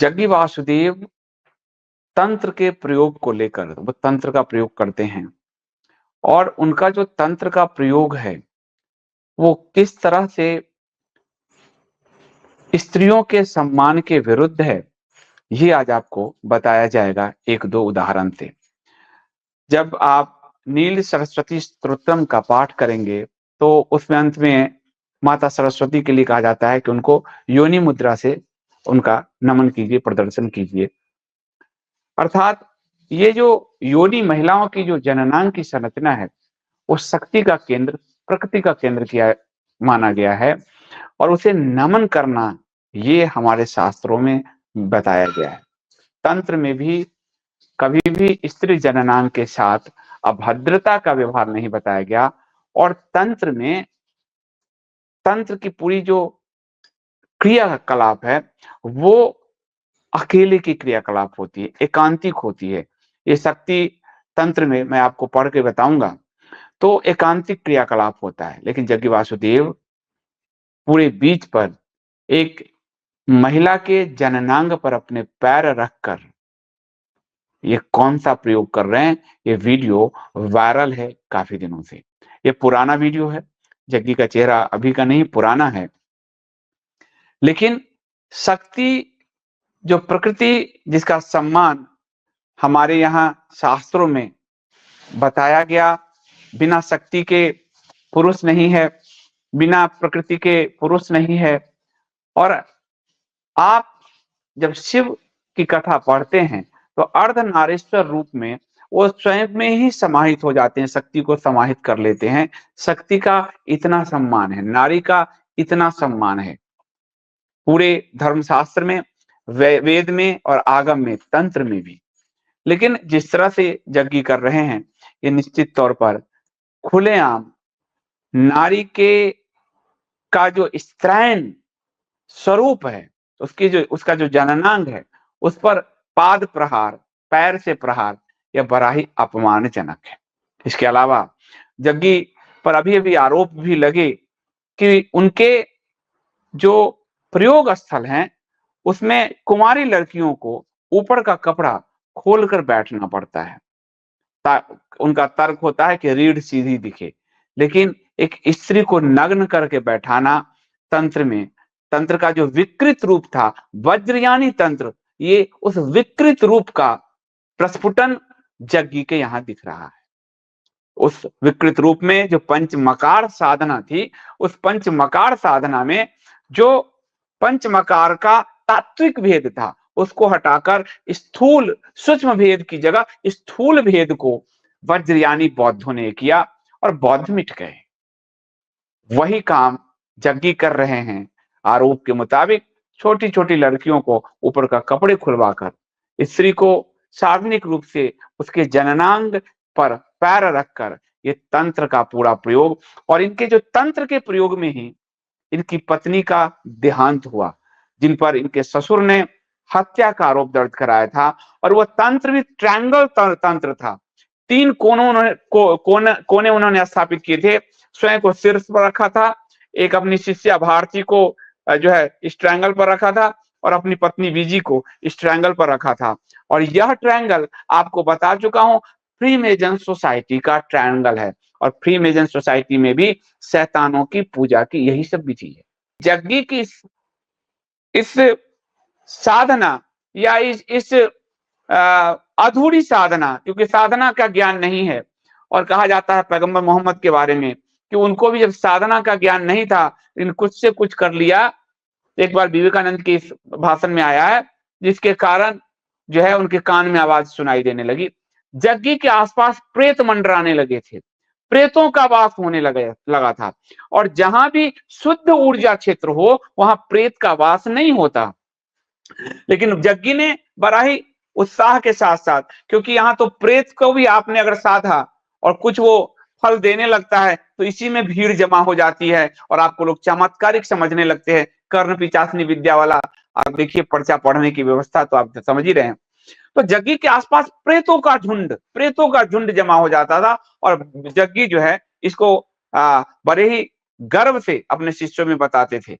जग्गी वासुदेव तंत्र के प्रयोग को लेकर वो तंत्र का प्रयोग करते हैं और उनका जो तंत्र का प्रयोग है वो किस तरह से स्त्रियों के सम्मान के विरुद्ध है, ये आज आपको बताया जाएगा एक दो उदाहरण से। जब आप नील सरस्वती स्तोत्रम का पाठ करेंगे तो उसमें अंत में माता सरस्वती के लिए कहा जाता है कि उनको योनि मुद्रा से उनका नमन कीजिए, प्रदर्शन कीजिए। अर्थात ये जो योनि महिलाओं की जो जननांग की संरचना है वो शक्ति का केंद्र, प्रकृति का केंद्र किया माना गया है और उसे नमन करना ये हमारे शास्त्रों में बताया गया है। तंत्र में भी कभी भी स्त्री जननांग के साथ अभद्रता का व्यवहार नहीं बताया गया और तंत्र में तंत्र की पूरी जो क्रियाकलाप है वो अकेले की क्रियाकलाप होती है, एकांतिक होती है। ये शक्ति तंत्र में मैं आपको पढ़ के बताऊंगा तो एकांतिक क्रियाकलाप होता है, लेकिन जग्गी वासुदेव पूरे बीच पर एक महिला के जननांग पर अपने पैर रखकर ये कौन सा प्रयोग कर रहे हैं, ये वीडियो वायरल है काफी दिनों से। ये पुराना वीडियो है, जग्गी का चेहरा अभी का नहीं पुराना है, लेकिन शक्ति जो प्रकृति जिसका सम्मान हमारे यहाँ शास्त्रों में बताया गया, बिना शक्ति के पुरुष नहीं है, बिना प्रकृति के पुरुष नहीं है। और आप जब शिव की कथा पढ़ते हैं तो अर्धनारीश्वर रूप में वो स्वयं में ही समाहित हो जाते हैं, शक्ति को समाहित कर लेते हैं। शक्ति का इतना सम्मान है, नारी का इतना सम्मान है पूरे धर्मशास्त्र में, वेद में और आगम में, तंत्र में भी। लेकिन जिस तरह से जग्गी कर रहे हैं ये निश्चित तौर पर खुलेआम नारी के का जो स्त्रैण स्वरूप है, उसका जो जननांग है उस पर पाद प्रहार, पैर से प्रहार, यह बड़ा ही अपमानजनक है। इसके अलावा जग्गी पर अभी अभी आरोप भी लगे कि उनके जो प्रयोग स्थल हैं उसमें कुमारी लड़कियों को ऊपर का कपड़ा खोलकर बैठना पड़ता है। उनका तर्क होता है कि रीढ़ सीधी दिखे, लेकिन एक स्त्री को नग्न करके बैठाना तंत्र का जो विकृत रूप था, वज्रयानी तंत्र, ये उस विकृत रूप का प्रस्फुटन जग्गी के यहाँ दिख रहा है। उस विकृत रूप में जो पंचमकार साधना थी, उस पंचमकार साधना में जो पंचमकार का तात्विक भेद था उसको हटाकर स्थूल सूक्ष्म भेद की जगह स्थूल भेद को वज्रयानी बौद्धों ने किया और बौद्ध मिट गए। वही काम जग्गी कर रहे हैं। आरोप के मुताबिक छोटी छोटी लड़कियों को ऊपर का कपड़े खुलवाकर स्त्री को सार्वजनिक रूप से उसके जननांग पर पैर रखकर ये तंत्र का पूरा प्रयोग, और इनके जो तंत्र के प्रयोग में ही इनकी पत्नी का देहांत हुआ, जिन पर इनके ससुर ने हत्या का आरोप दर्ज कराया था। और वह तंत्र भी ट्रायंगल तंत्र था, 3 कोने उन्होंने स्थापित किए थे। स्वयं को शीर्ष पर रखा था, एक अपनी शिष्या भारती को जो है इस ट्रायंगल पर रखा था और अपनी पत्नी बीजी को इस ट्रायंगल पर रखा था। और यह ट्रायंगल आपको बता चुका हूं फ्रीमेजन सोसाइटी का ट्रायंगल है, और फ्रीमेजन सोसाइटी में भी शैतानों की पूजा की यही सब विधि है। जग्गी की इस साधना या इस अधूरी साधना, क्योंकि साधना का ज्ञान नहीं है, और कहा जाता है पैगंबर मोहम्मद के बारे में कि उनको भी जब साधना का ज्ञान नहीं था इन कुछ से कुछ कर लिया। एक बार विवेकानंद के इस भाषण में आया है जिसके कारण जो है उनके कान में आवाज सुनाई देने लगी। जग्गी के आसपास प्रेत मंडराने लगे थे, प्रेतों का वास होने लगा था, और जहां भी शुद्ध ऊर्जा क्षेत्र हो वहां प्रेत का वास नहीं होता। लेकिन जग्गी ने बड़ा ही उत्साह के साथ साथ, क्योंकि यहाँ तो प्रेत को भी आपने अगर साधा और कुछ वो फल देने लगता है तो इसी में भीड़ जमा हो जाती है और आपको लोग चमत्कारिक समझने लगते हैं। कर्ण पिचासनी विद्या वाला आप देखिए पर्चा पढ़ने की व्यवस्था तो आप समझ ही रहे हैं। तो जग्गी के आसपास प्रेतों का झुंड जमा हो जाता था, और जग्गी जो है इसको बड़े ही गर्व से अपने शिष्यों में बताते थे।